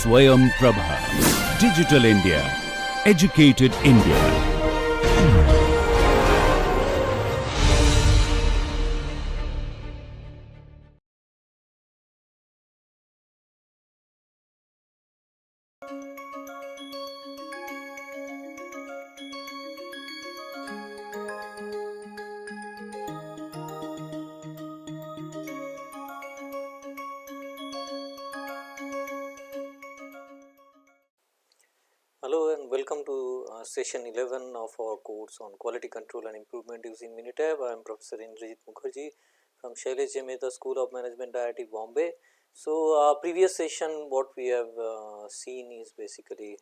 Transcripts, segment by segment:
Swayam Prabha. Digital India. Educated India. Hello and welcome to session 11 of our course on quality control and improvement using MINITAB. I am Professor Indrajit Mukherjee from Shailesh Mehta School of Management, IIT Bombay. So, previous session what we have seen is basically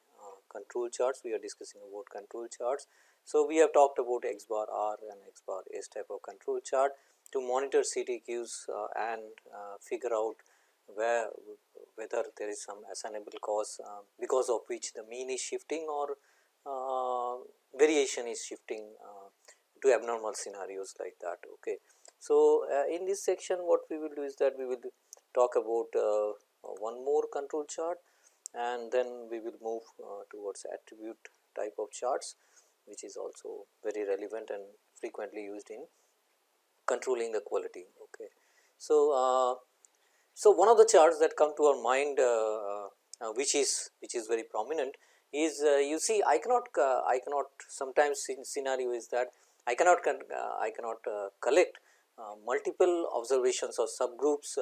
control charts. We are discussing about control charts. So, we have talked about X bar R and X bar S type of control chart to monitor CTQs and figure out whether there is some assignable cause because of which the mean is shifting or variation is shifting to abnormal scenarios like that. Okay. So, in this section what we will do is that we will talk about one more control chart and then we will move towards attribute type of charts, which is also very relevant and frequently used in controlling the quality. Okay. So, so one of the charts that come to our mind which is very prominent is you see I cannot sometimes scenario is that I cannot collect multiple observations or subgroups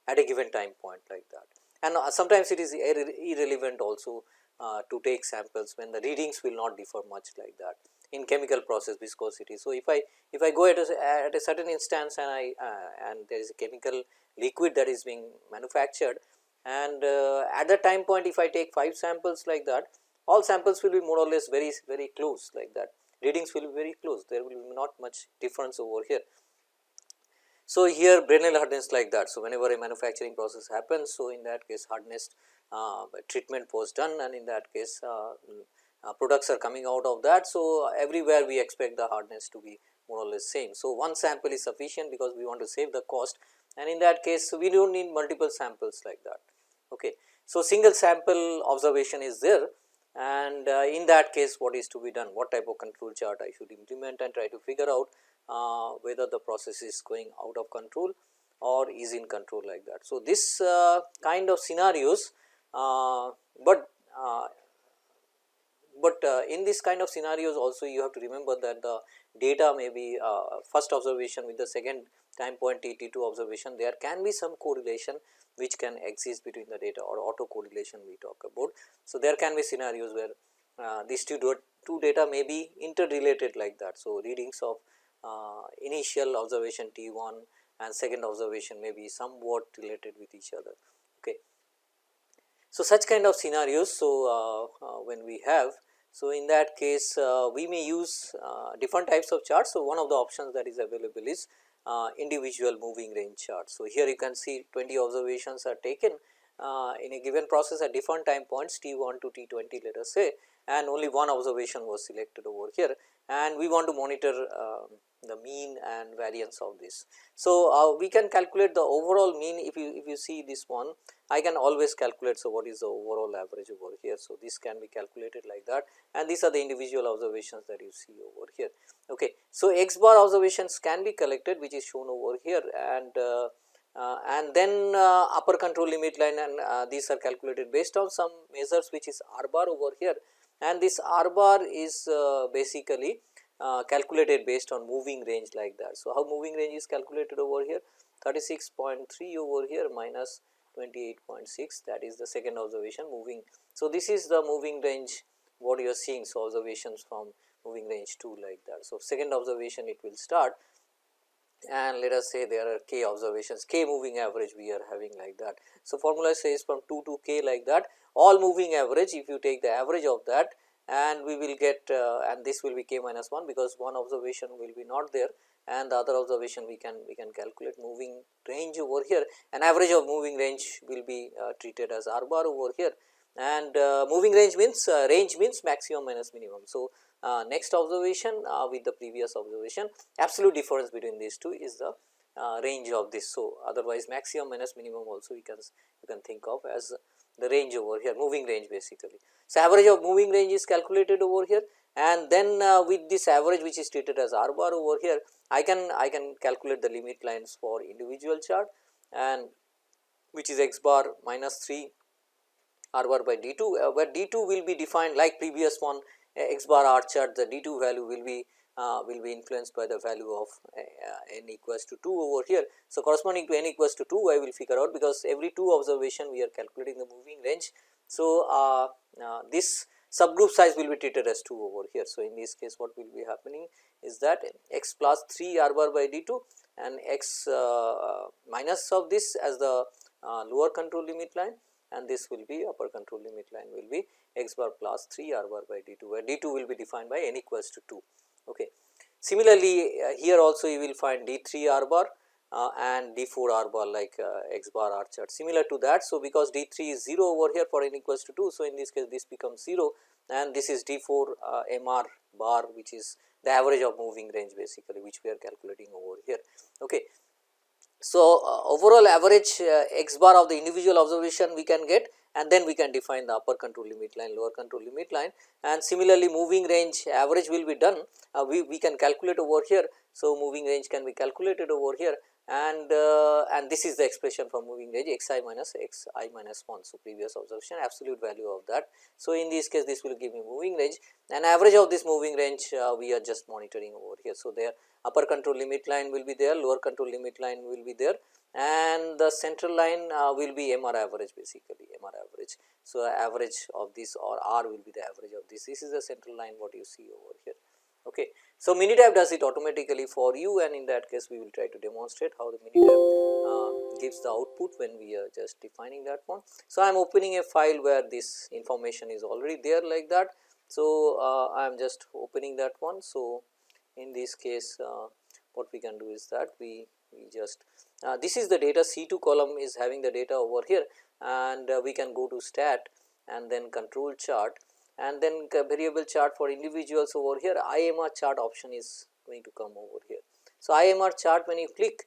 at a given time point like that, and sometimes it is irrelevant also to take samples when the readings will not differ much like that in chemical process viscosity. So, if I go at a certain instance and and there is a chemical liquid that is being manufactured, and at that time point if I take 5 samples like that, all samples will be more or less very close like that, readings will be very close, there will be not much difference over here. So, here Brenner hardness like that. So, whenever a manufacturing process happens, so in that case hardness treatment was done, and in that case products are coming out of that. So, everywhere we expect the hardness to be more or less same. So, one sample is sufficient because we want to save the cost, and in that case we do not need multiple samples like that. Okay. So, single sample observation is there, and in that case what is to be done, what type of control chart I should implement and try to figure out whether the process is going out of control or is in control like that. So, this kind of scenarios, but in this kind of scenarios also you have to remember that the data may be first observation with the second time point T2 observation, there can be some correlation which can exist between the data or auto correlation we talk about. So, there can be scenarios where these two data may be interrelated like that. So, readings of initial observation T1 and second observation may be somewhat related with each other. Okay. So, such kind of scenarios, so when we have, so in that case we may use different types of charts. So, one of the options that is available is individual moving range chart. So, here you can see 20 observations are taken in a given process at different time points T1 to T20 let us say, and only one observation was selected over here, and we want to monitor the mean and variance of this. So, we can calculate the overall mean. If you see this one, I can always calculate. So, what is the overall average over here? So, this can be calculated like that, and these are the individual observations that you see over here. Okay. So, X bar observations can be collected, which is shown over here, and then upper control limit line, and these are calculated based on some measures which is R bar over here, and this R bar is basically calculated based on moving range like that. So, how moving range is calculated over here? 36.3 over here minus 28.6, that is the second observation moving. So, this is the moving range what you are seeing. So, observations from moving range 2 like that. So, second observation it will start, and let us say there are k observations, k moving average we are having like that. So, formula says from 2 to k like that, all moving average if you take the average of that, and we will get and this will be k minus 1 because one observation will be not there, and the other observation we can calculate moving range over here, and average of moving range will be treated as R bar over here, and moving range means maximum minus minimum. So, next observation with the previous observation, absolute difference between these two is the range of this. So, otherwise maximum minus minimum also you can think of as the range over here, moving range basically. So, average of moving range is calculated over here, and then with this average which is treated as R bar over here, I can calculate the limit lines for individual chart, and which is x bar minus 3 R bar by d 2, where d 2 will be defined like previous one, x bar R chart, the d 2 value will be influenced by the value of n equals to 2 over here. So, corresponding to n equals to 2 I will figure out, because every 2 observation we are calculating the moving range. So, this subgroup size will be treated as 2 over here. So, in this case what will be happening is that x plus 3 R bar by d 2 and x minus of this as the lower control limit line, and this will be upper control limit line will be x bar plus 3 R bar by d 2, where d 2 will be defined by n equals to 2. Okay. Similarly, here also you will find d 3 R bar and d 4 R bar like x bar R chart similar to that. So, because d 3 is 0 over here for n equals to 2. So, in this case this becomes 0, and this is d 4 MR bar, which is the average of moving range basically, which we are calculating over here. Okay. So, overall average x bar of the individual observation we can get, and then we can define the upper control limit line, lower control limit line, and similarly moving range average will be done, we can calculate over here. So, moving range can be calculated over here, and this is the expression for moving range x I minus x I minus 1. So, previous observation absolute value of that. So, in this case this will give me moving range, and average of this moving range we are just monitoring over here. So, there upper control limit line will be there, lower control limit line will be there, and the central line will be MR average basically, MR average. So, average of this or R will be the average of this. This is the central line what you see over here. Okay. So, MINITAB does it automatically for you, and in that case we will try to demonstrate how the MINITAB gives the output when we are just defining that one. So, I am opening a file where this information is already there like that. So, I am just opening that one. So, in this case what we can do is that we just this is the data, C2 column is having the data over here, and we can go to stat and then control chart, and then variable chart for individuals over here. IMR chart option is going to come over here. So, IMR chart, when you click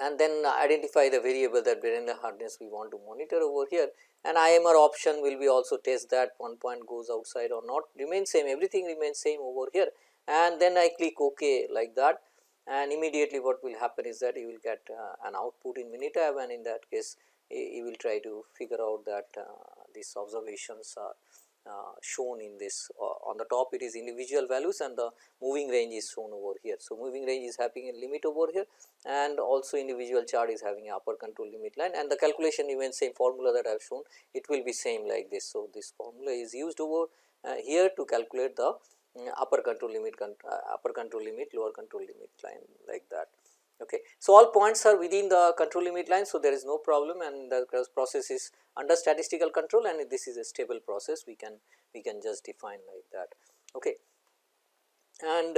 and then identify the variable that Berenda hardness we want to monitor over here, and IMR option will be also test that one point goes outside or not, remains same, everything remains same over here, and then I click OK like that, and immediately what will happen is that you will get an output in MINITAB, and in that case you will try to figure out that these observations are shown in this on the top it is individual values, and the moving range is shown over here. So, moving range is having a limit over here, and also individual chart is having a upper control limit line, and the calculation remains same, formula that I have shown it will be same like this. So, this formula is used over here to calculate the upper control limit, lower control limit line like that. Okay. So, all points are within the control limit line. So, there is no problem, and the process is under statistical control, and this is a stable process, we can just define like that. Okay. And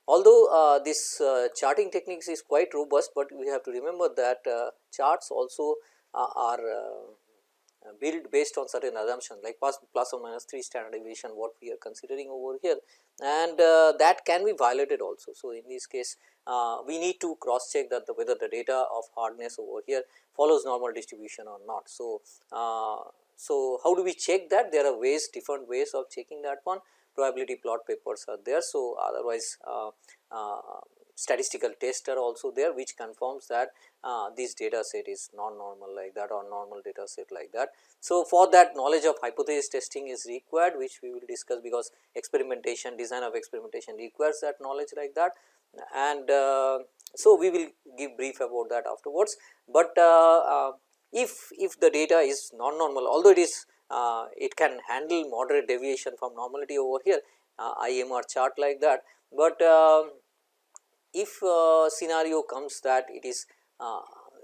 although this charting techniques is quite robust, but we have to remember that charts also are built based on certain assumptions like plus or minus 3 standard deviation what we are considering over here, and that can be violated also. So, in this case we need to cross check that whether the data of hardness over here follows normal distribution or not. So, so how do we check that? There are ways, different ways of checking that one. Probability plot papers are there. So, otherwise statistical tests are also there which confirms that this data set is non-normal like that or normal data set like that. So, for that knowledge of hypothesis testing is required, which we will discuss, because experimentation, design of experimentation requires that knowledge like that, and so we will give brief about that afterwards. But if the data is non-normal, although it is it can handle moderate deviation from normality over here, IMR chart like that, but if scenario comes that it is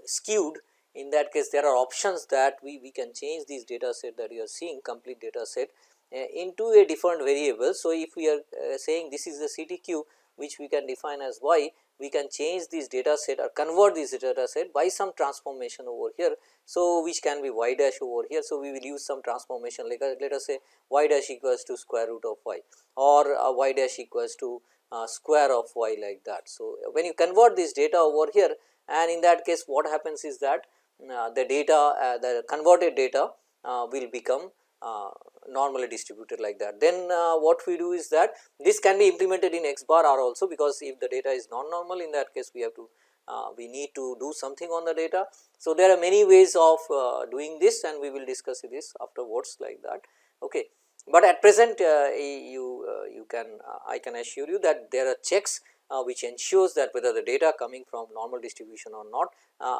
skewed, in that case there are options that we can change this data set that you are seeing, complete data set into a different variable. So, if we are saying this is the CTQ which we can define as y, we can change this data set or convert this data set by some transformation over here. So, which can be y dash over here. So, we will use some transformation like let us say y dash equals to square root of y, or y dash equals to square of y like that. So, when you convert this data over here, and in that case what happens is that the data, the converted data will become normally distributed like that. Then what we do is that this can be implemented in X bar R also, because if the data is non-normal, in that case we have to we need to do something on the data. So, there are many ways of doing this, and we will discuss this afterwards like that. Okay. But at present you can I can assure you that there are checks which ensures that whether the data coming from normal distribution or not,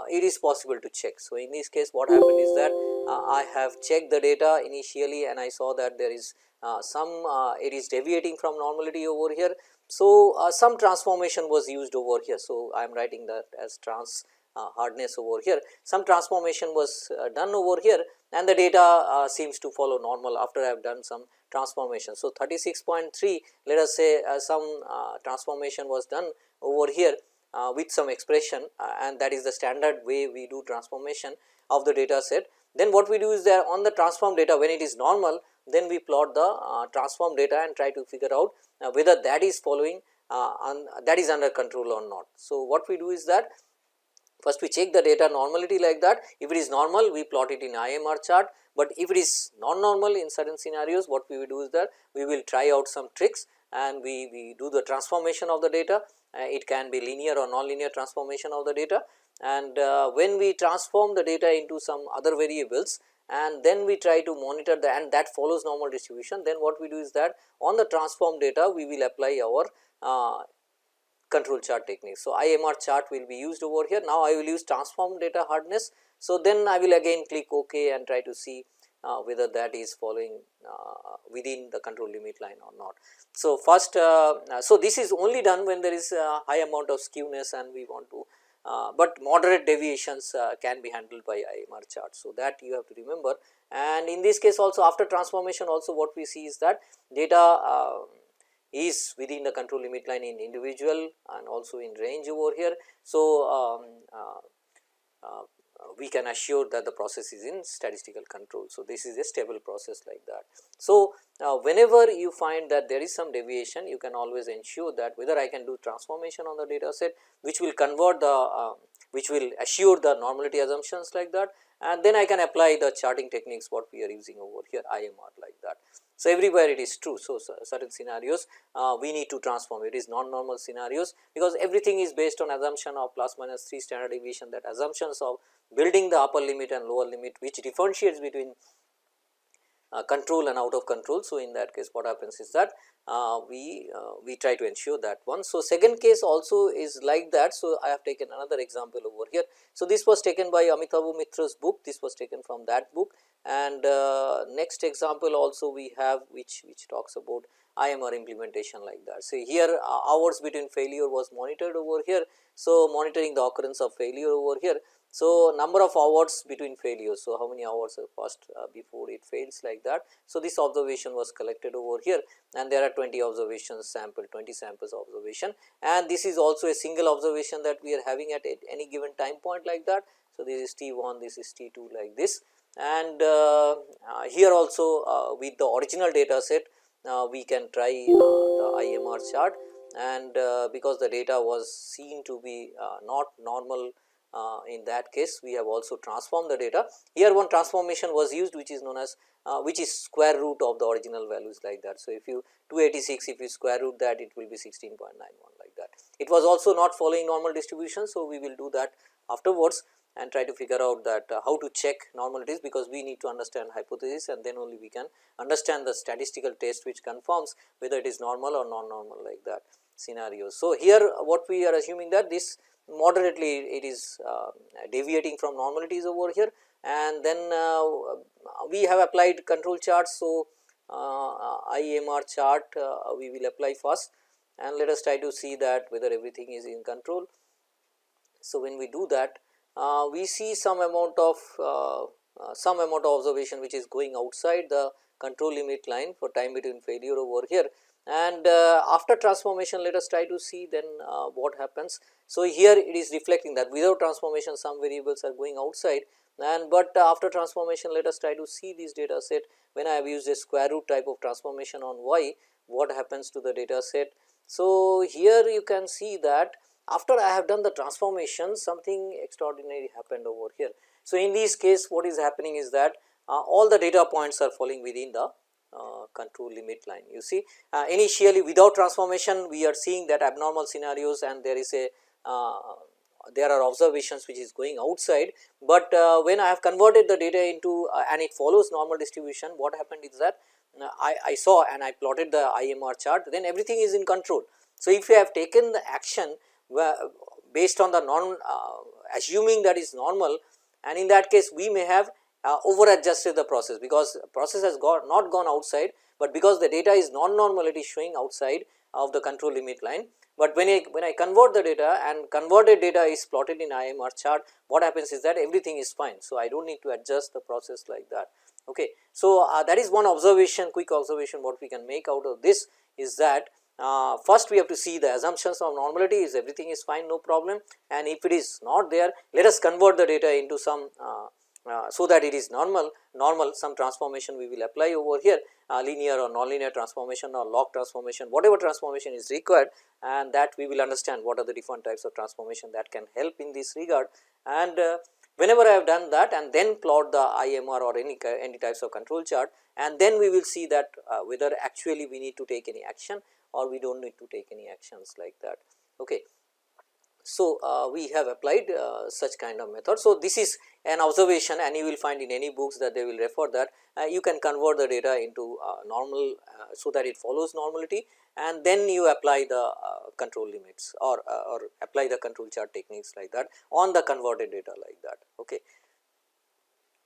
it is possible to check. So, in this case what happened is that I have checked the data initially, and I saw that there is some it is deviating from normality over here. So, some transformation was used over here. So, I am writing that as trans hardness over here. Some transformation was done over here, and the data seems to follow normal after I have done some transformation. So, 36.3, let us say some transformation was done over here with some expression, and that is the standard way we do transformation of the data set. Then what we do is that on the transform data, when it is normal, then we plot the transform data and try to figure out whether that is following that is under control or not. So, what we do is that first we check the data normality like that. If it is normal, we plot it in IMR chart, but if it is non-normal in certain scenarios, what we will do is that we will try out some tricks, and we do the transformation of the data. It can be linear or non-linear transformation of the data, and when we transform the data into some other variables, and then we try to monitor the, and that follows normal distribution, then what we do is that on the transform data we will apply our control chart technique. So, IMR chart will be used over here. Now, I will use transform data hardness. So, then I will again click OK and try to see whether that is following within the control limit line or not. So, first so this is only done when there is a high amount of skewness and we want to but moderate deviations can be handled by IMR chart. So, that you have to remember, and in this case also after transformation also what we see is that data is within the control limit line in individual and also in range over here. So, we can assure that the process is in statistical control. So, this is a stable process like that. So, whenever you find that there is some deviation, you can always ensure that whether I can do transformation on the data set which will convert the which will assure the normality assumptions like that, and then I can apply the charting techniques what we are using over here IMR like that. So, everywhere it is true. So, certain scenarios we need to transform, it is non-normal scenarios, because everything is based on assumption of plus minus 3 standard deviation, that assumptions of building the upper limit and lower limit which differentiates between control and out of control. So, in that case what happens is that we try to ensure that one. So, second case also is like that. So, I have taken another example over here. So, this was taken by Amitabh Mitra's book, this was taken from that book, and next example also we have which talks about IMR implementation like that. So, here hours between failure was monitored over here. So, monitoring the occurrence of failure over here. So, number of hours between failures. So, how many hours are passed before it fails like that. So, this observation was collected over here, and there are 20 observations sample, 20 samples observation, and this is also a single observation that we are having at any given time point like that. So, this is T1, this is T2 like this, and here also with the original data set we can try the IMR chart, and because the data was seen to be not normal, in that case we have also transformed the data. Here one transformation was used which is known as which is square root of the original values like that. So, if you 286 if you square root that, it will be 16.91 like that. It was also not following normal distribution. So, we will do that afterwards and try to figure out that how to check normalities, because we need to understand hypothesis, and then only we can understand the statistical test which confirms whether it is normal or non-normal like that scenarios. So, here what we are assuming that this moderately it is deviating from normalities over here, and then we have applied control charts. So, IMR chart we will apply first, and let us try to see that whether everything is in control. So, when we do that we see some amount of observation which is going outside the control limit line for time between failure over here, and after transformation let us try to see then what happens. So, here it is reflecting that without transformation some variables are going outside, and but after transformation let us try to see this data set when I have used a square root type of transformation on y, what happens to the data set. So, here you can see that after I have done the transformation something extraordinary happened over here. So, in this case what is happening is that all the data points are falling within the control limit line. You see, initially without transformation we are seeing that abnormal scenarios, and there is a there are observations which is going outside, but when I have converted the data into and it follows normal distribution, what happened is that I saw and I plotted the IMR chart, then everything is in control. So, if you have taken the action based on the assuming that is normal, and in that case we may have over adjusted the process, because process has not gone outside, but because the data is non-normal, it is showing outside of the control limit line. But when I convert the data and converted data is plotted in IMR chart, what happens is that everything is fine. So, I do not need to adjust the process like that. Okay. So, that is one observation, quick observation what we can make out of this is that first we have to see the assumptions of normality, is everything is fine, no problem, and if it is not there, let us convert the data into some so that it is normal some transformation we will apply over here, linear or nonlinear transformation or log transformation, whatever transformation is required, and that we will understand what are the different types of transformation that can help in this regard. And whenever I have done that, and then plot the IMR or any types of control chart, and then we will see that whether actually we need to take any action or we do not need to take any actions like that. Okay. So, we have applied such kind of method. So, this is an observation, and you will find in any books that they will refer that you can convert the data into normal, so that it follows normality, and then you apply the control limits or apply the control chart techniques like that on the converted data like that. Okay.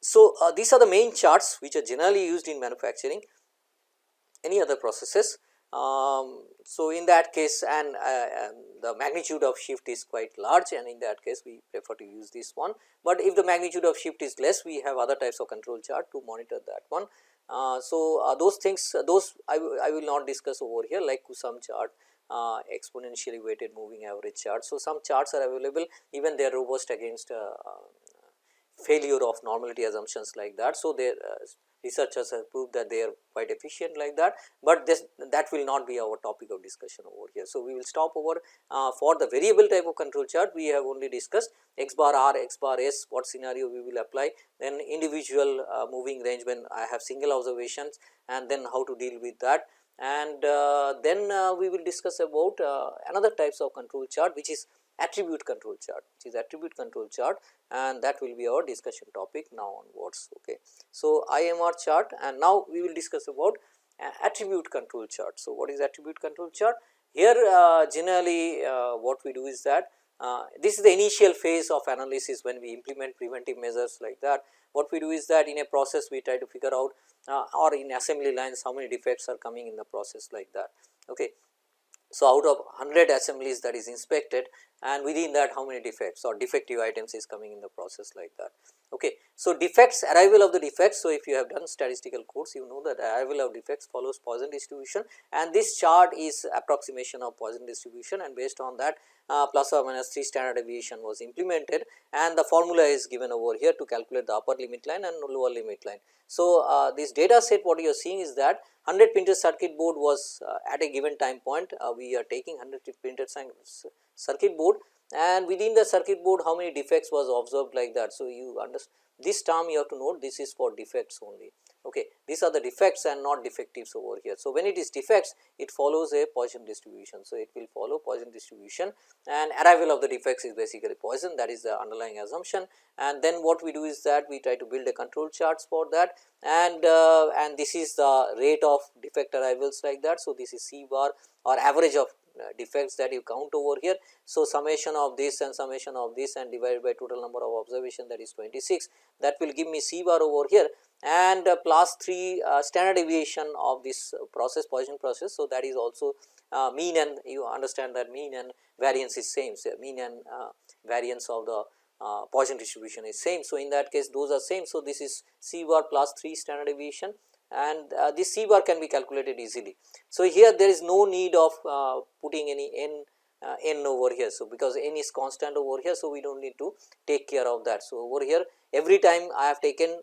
So, these are the main charts which are generally used in manufacturing, any other processes. So, in that case, and the magnitude of shift is quite large, and in that case we prefer to use this one, but if the magnitude of shift is less, we have other types of control chart to monitor that one. So, those things, those I will not discuss over here, like Kusum chart, exponentially weighted moving average chart. So, some charts are available, even they are robust against failure of normality assumptions like that. So, their researchers have proved that they are quite efficient like that, but that will not be our topic of discussion over here. So, we will stop over for the variable type of control chart. We have only discussed x bar r, x bar s, what scenario we will apply, then individual moving range when I have single observations, and then how to deal with that, and then we will discuss about another types of control chart, which is attribute control chart, and that will be our discussion topic now onwards. Okay. So, IMR chart, and now we will discuss about attribute control chart. So, what is attribute control chart? Here generally what we do is that this is the initial phase of analysis when we implement preventive measures like that. What we do is that in a process we try to figure out or in assembly lines how many defects are coming in the process like that. Okay. So, out of 100 assemblies that is inspected, and within that how many defects or defective items is coming in the process like that. Okay. So, defects, arrival of the defects. So, if you have done statistical course, you know that arrival of defects follows Poisson distribution, and this chart is approximation of Poisson distribution, and based on that plus or minus 3 standard deviation was implemented, and the formula is given over here to calculate the upper limit line and lower limit line. So, this data set what you are seeing is that 100 printed circuit board was at a given time point, we are taking 100 printed circuit board, and within the circuit board how many defects was observed like that. So, you understand this term you have to note, this is for defects only. Okay. These are the defects and not defectives over here. So, when it is defects, it follows a Poisson distribution. So, it will follow Poisson distribution, and arrival of the defects is basically Poisson, that is the underlying assumption, and then what we do is that we try to build a control charts for that, and this is the rate of defect arrivals like that. So, this is C bar or average of defects that you count over here. So, summation of this and summation of this and divided by total number of observation, that is 26, that will give me C bar over here, and plus 3 standard deviation of this process, Poisson process. So, that is also mean, and you understand that mean and variance is same. So, mean and variance of the Poisson distribution is same. So, in that case those are same. So, this is C bar plus 3 standard deviation, and this C bar can be calculated easily. So, here there is no need of putting any n over here. So, because n is constant over here, so we do not need to take care of that. So, over here every time I have taken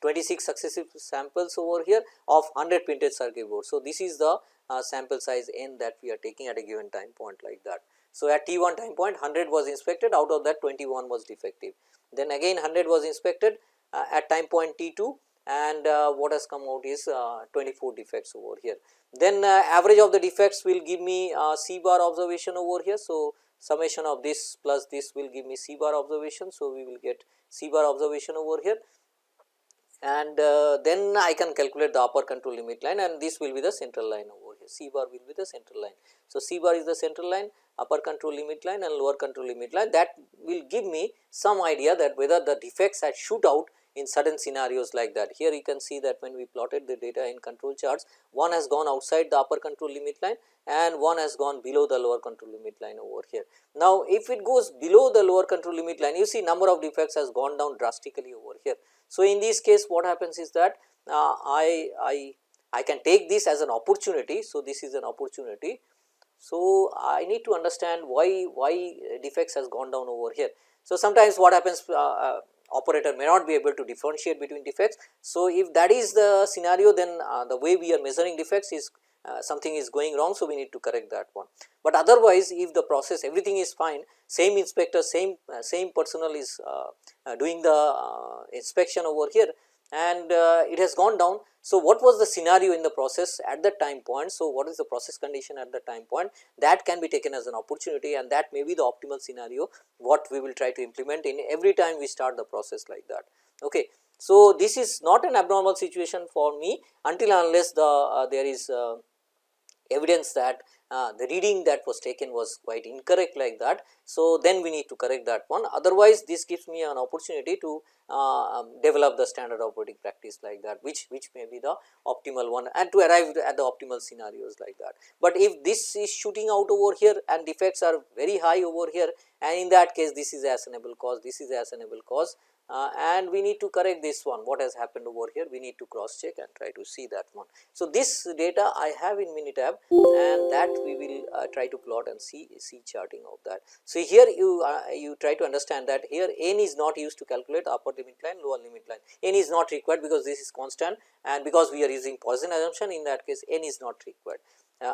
26 successive samples over here of 100 printed circuit board. So, this is the sample size n that we are taking at a given time point like that. So, at T 1 time point 100 was inspected, out of that 21 was defective. Then again 100 was inspected at time point T 2, and what has come out is 24 defects over here. Then average of the defects will give me C bar observation over here. So, summation of this plus this will give me C bar observation. So, we will get C bar observation over here, and then I can calculate the upper control limit line, and this will be the central line over here. C bar will be the central line. So, C bar is the central line, upper control limit line and lower control limit line. That will give me some idea that whether the defects had shoot out in certain scenarios like that. Here you can see that when we plotted the data in control charts, one has gone outside the upper control limit line and one has gone below the lower control limit line over here. Now, if it goes below the lower control limit line, you see number of defects has gone down drastically over here. So, in this case what happens is that I can take this as an opportunity. So, this is an opportunity. So, I need to understand why defects has gone down over here. So, sometimes what happens, operator may not be able to differentiate between defects. So, if that is the scenario, then the way we are measuring defects is something is going wrong. So, we need to correct that one. But otherwise, if the process everything is fine, same inspector, same personnel is doing the inspection over here, and it has gone down. So, what was the scenario in the process at that time point? So, what is the process condition at the time point? That can be taken as an opportunity, and that may be the optimal scenario what we will try to implement in every time we start the process like that. Okay. So, this is not an abnormal situation for me until unless the there is evidence that the reading that was taken was quite incorrect like that. So, then we need to correct that one. Otherwise, this gives me an opportunity to develop the standard operating practice like that, which may be the optimal one, and to arrive at the optimal scenarios like that. But if this is shooting out over here and defects are very high over here, and in that case this is ascertainable cause, this is ascertainable cause, and we need to correct this one. What has happened over here, we need to cross check and try to see that one. So, this data I have in MINITAB, and that we will try to plot and see charting of that. So, here you try to understand that here n is not used to calculate upper limit line, lower limit line. N is not required because this is constant, and because we are using Poisson assumption, in that case n is not required.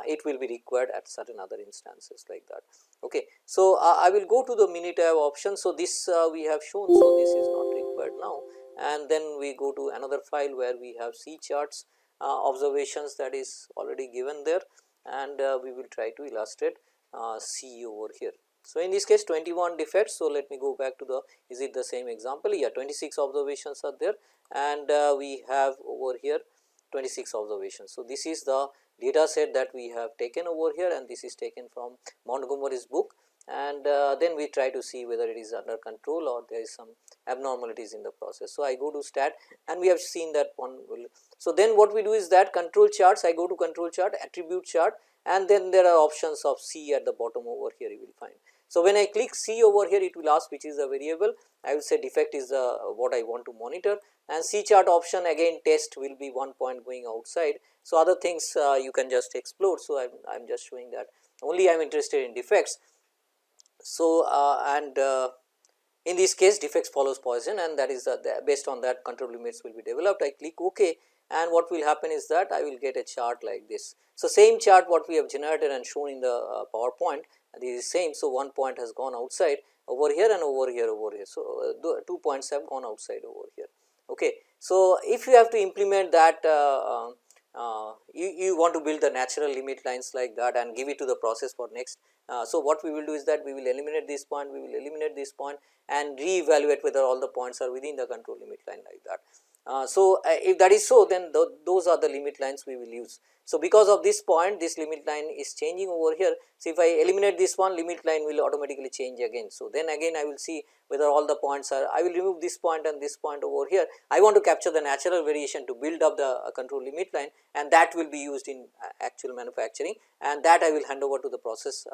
It will be required at certain other instances like that. Okay. So, I will go to the MINITAB option. So, this we have shown. So, this is not required now, and then we go to another file where we have C charts observations that is already given there, and we will try to illustrate C over here. So, in this case 21 defects. So, let me go back to the, is it the same example? Yeah, 26 observations are there, and we have over here 26 observations. So, this is the data set that we have taken over here, and this is taken from Montgomery's book, and then we try to see whether it is under control or there is some abnormalities in the process. So, I go to stat, and we have seen that one will. So, then what we do is that control charts, I go to control chart, attribute chart, and then there are options of C at the bottom over here you will find. So, when I click C over here, it will ask which is the variable. I will say defect is the what I want to monitor, and C chart option again test will be one point going outside. So, other things you can just explore. So, I am just showing that only I am interested in defects. So, in this case defects follows Poisson, and that is based on that control limits will be developed. I click OK, and what will happen is that I will get a chart like this. So, same chart what we have generated and shown in the PowerPoint, this is same. So, one point has gone outside over here and over here over here. So, 2 points have gone outside over here. Okay. So, if you have to implement that, you want to build the natural limit lines like that and give it to the process for next. So, what we will do is that we will eliminate this point, we will eliminate this point, and re-evaluate whether all the points are within the control limit line like that. So, if that is so, then those are the limit lines we will use. So, because of this point, this limit line is changing over here. So, if I eliminate this one, limit line will automatically change again. So, then again I will see whether all the points are, I will remove this point and this point over here. I want to capture the natural variation to build up the control limit line, and that will be used in actual manufacturing, and that I will hand over to the process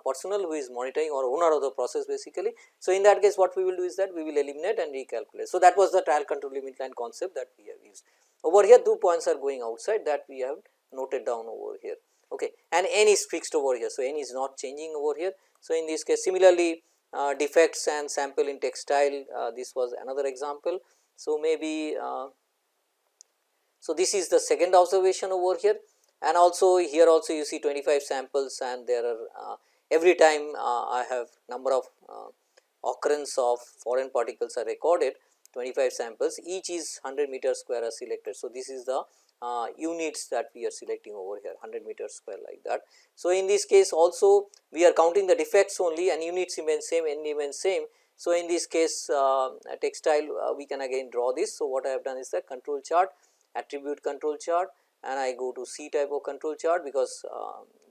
personnel who is monitoring or owner of the process basically. So, in that case what we will do is that we will eliminate and recalculate. So, that was the trial control limit line concept that we have used. Over here 2 points are going outside, that we have noted down over here. Okay. And n is fixed over here. So, n is not changing over here. So, in this case similarly defects and sample in textile, this was another example. So, maybe so this is the second observation over here, and also here also you see 25 samples, and there are every time I have number of occurrence of foreign particles are recorded, 25 samples, each is 100 meter square are selected. So, this is the units that we are selecting over here, 100 meter square like that. So, in this case also we are counting the defects only and units remain same, n remains same. So, in this case textile we can again draw this. So, what I have done is that control chart, attribute control chart, and I go to C type of control chart, because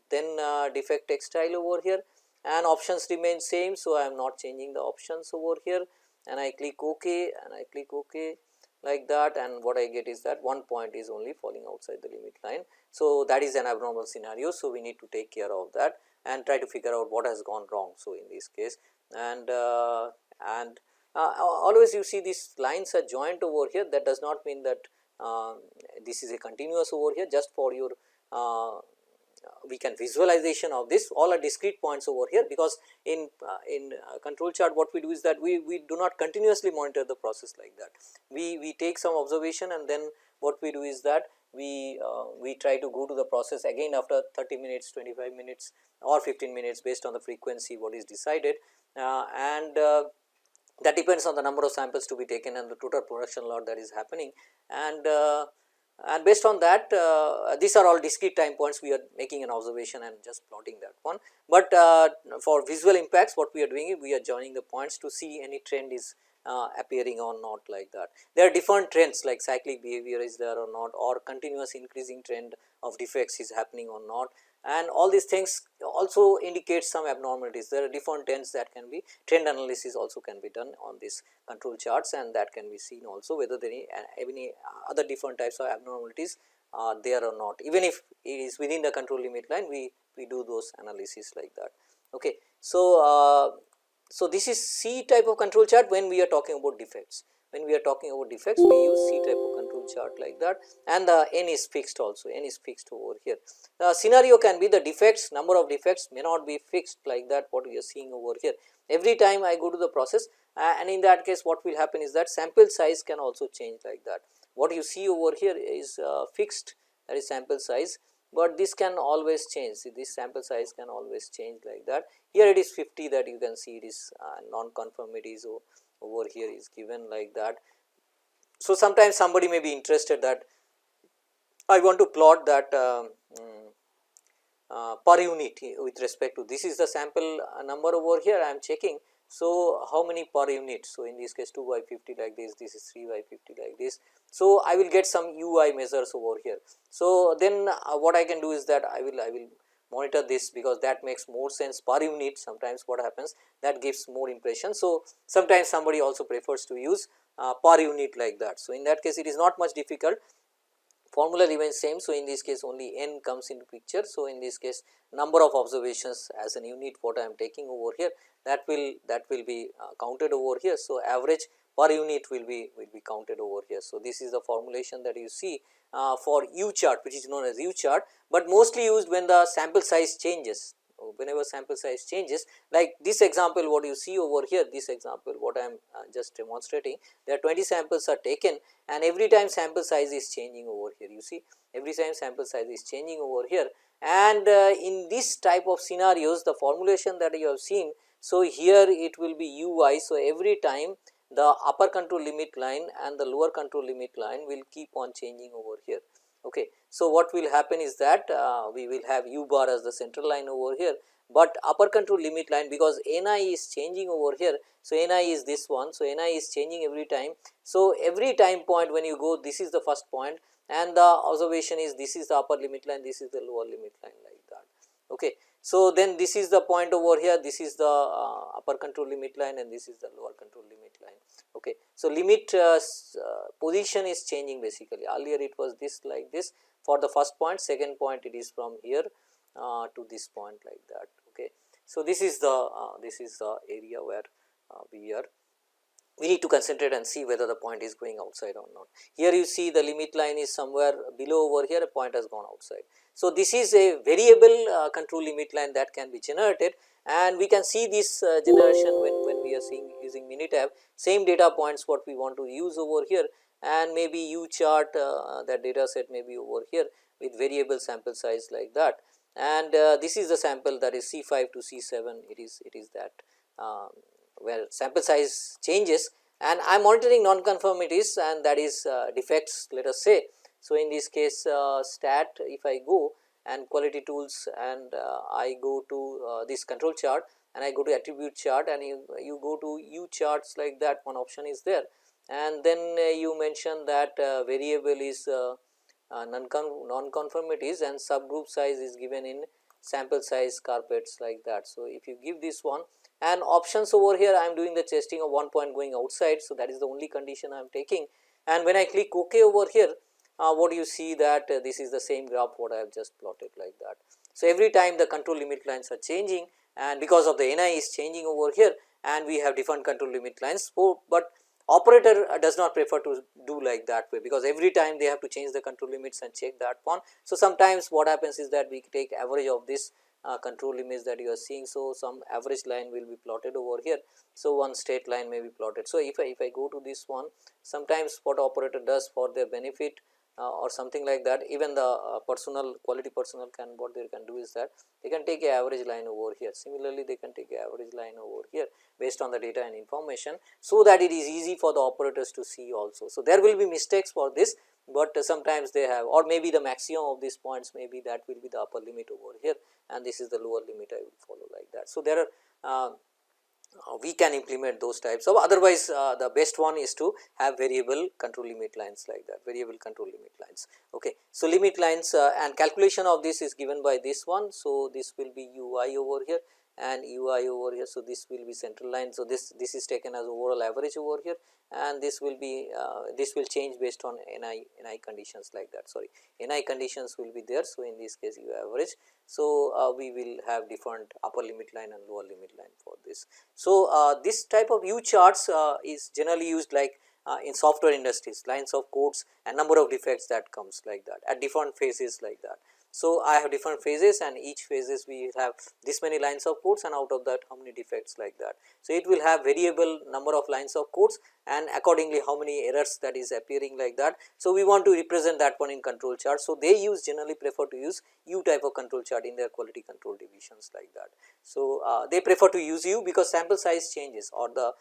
then defect textile over here, and options remain same. So, I am not changing the options over here, and I click OK, and I click OK like that, and what I get is that one point is only falling outside the limit line. So, that is an abnormal scenario. So, we need to take care of that and try to figure out what has gone wrong. So, in this case, and always you see these lines are joined over here, that does not mean that this is a continuous over here. Just for your we can visualization of this, all are discrete points over here, because in control chart what we do is that we do not continuously monitor the process like that. We take some observation, and then what we do is that we try to go to the process again after 30 minutes, 25 minutes or 15 minutes based on the frequency what is decided, and that depends on the number of samples to be taken and the total production lot that is happening, and based on that these are all discrete time points. We are making an observation and just plotting that one, but for visual impacts what we are doing is we are joining the points to see any trend is appearing or not like that. There are different trends like cyclic behavior is there or not, or continuous increasing trend of defects is happening or not, and all these things also indicate some abnormalities. There are different trends that can be, trend analysis also can be done on these control charts, and that can be seen also whether there any other different types of abnormalities are there or not. Even if it is within the control limit line, we do those analysis like that. Okay. So, so this is C type of control chart when we are talking about defects. When we are talking about defects, we use C type of control chart like that, and the n is fixed also, n is fixed over here. The scenario can be the defects, number of defects may not be fixed like that, what we are seeing over here. Every time I go to the process, and in that case what will happen is that sample size can also change like that. What you see over here is fixed, that is sample size, but this can always change. See, this sample size can always change like that. Here it is 50, that you can see it is non-conformities over here is given like that. So, sometimes somebody may be interested that I want to plot that per unit with respect to, this is the sample number over here I am checking. So, how many per unit? So, in this case 2 by 50 like this is 3 by 50 like this. So, I will get some UI measures over here. So, then what I can do is that I will monitor this, because that makes more sense per unit. Sometimes what happens, that gives more impression. So, sometimes somebody also prefers to use per unit like that. So, in that case it is not much difficult, formula remains same. So, in this case only n comes into picture. So, in this case number of observations as an unit what I am taking over here, that will be counted over here. So, average per unit will be counted over here. So, this is the formulation that you see for U chart, which is known as U chart, but mostly used when the sample size changes. Whenever sample size changes, like this example what you see over here, this example what I am just demonstrating, there are 20 samples are taken, and every time sample size is changing over here. You see, every time sample size is changing over here, and in this type of scenarios the formulation that you have seen. So, here it will be UI. So, every time the upper control limit line and the lower control limit line will keep on changing over here. Okay. So, what will happen is that we will have U bar as the central line over here, but upper control limit line, because Ni is changing over here. So, Ni is this one. So, Ni is changing every time. So, every time point when you go, this is the first point, and the observation is this is the upper limit line, this is the lower limit line like that. Okay. So, then this is the point over here, this is the upper control limit line, and this is the lower control limit line. Okay. So, limit position is changing basically. Earlier it was this like this for the first point, second point it is from here to this point like that. Okay. So, this is the area where we need to concentrate and see whether the point is going outside or not. Here you see the limit line is somewhere below over here, a point has gone outside. So, this is a variable control limit line that can be generated, and we can see this generation when we are seeing using MINITAB, same data points what we want to use over here, and maybe U chart that data set may be over here with variable sample size like that. and this is the sample, that is C5 to C7, it is that where sample size changes, and I am monitoring non-conformities, and that is defects, let us say. So, in this case stat, if I go and quality tools, and I go to this control chart, and I go to attribute chart, and you go to U charts like that, one option is there, and then you mention that variable is non-conformities, and subgroup size is given in sample size carpets like that. So, if you give this one, and options over here, I am doing the testing of 1 point going outside. So, that is the only condition I am taking, and when I click OK over here, what you see that this is the same graph what I have just plotted like that. So, every time the control limit lines are changing, and because of the NI is changing over here, and we have different control limit lines. So, but operator does not prefer to do like that way, because every time they have to change the control limits and check that one. So, sometimes what happens is that we take average of this control limits that you are seeing. So, some average line will be plotted over here. So, one straight line may be plotted. So, if I go to this one, sometimes what operator does for their benefit or something like that, even the quality personnel can, what they can do is that they can take a average line over here. Similarly, they can take a average line over here based on the data and information, so that it is easy for the operators to see also. So, there will be mistakes for this, but sometimes they have, or maybe the maximum of these points, maybe that will be the upper limit over here, and this is the lower limit I will follow like that. So, there are we can implement those types of, otherwise the best one is to have variable control limit lines like that, variable control limit lines. Okay. So, limit lines and calculation of this is given by this one. So, this will be UI over here and UI over here. So, this will be central line. So, this is taken as overall average over here, and this will be this will change based on NI conditions like that, sorry, NI conditions will be there. So, in this case you average. So, we will have different upper limit line and lower limit line for this. So, this type of U charts is generally used like in software industries, lines of codes and number of defects that comes like that at different phases like that. So, I have different phases, and each phases we have this many lines of codes, and out of that how many defects like that. So, it will have variable number of lines of codes, and accordingly how many errors that is appearing like that. So, we want to represent that one in control chart. So, they generally prefer to use U type of control chart in their quality control divisions like that. So, they prefer to use U because sample size changes, or the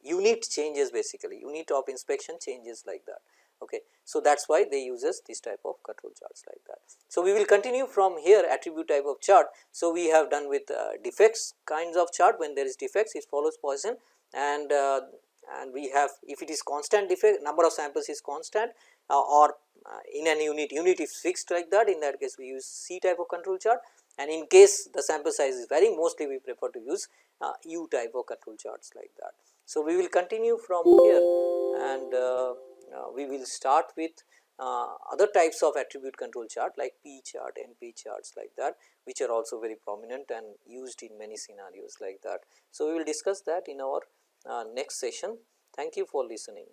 unit changes, basically unit of inspection changes like that. Okay. So, that is why they uses this type of control charts like that. So, we will continue from here attribute type of chart. So, we have done with defects kinds of chart. When there is defects, it follows Poisson, and we have, if it is constant defect, number of samples is constant, or in an unit is fixed like that, in that case we use C type of control chart, and in case the sample size is varying, mostly we prefer to use U type of control charts like that. So, we will continue from here, and we will start with other types of attribute control chart like P chart, NP charts like that, which are also very prominent and used in many scenarios like that. So, we will discuss that in our next session. Thank you for listening.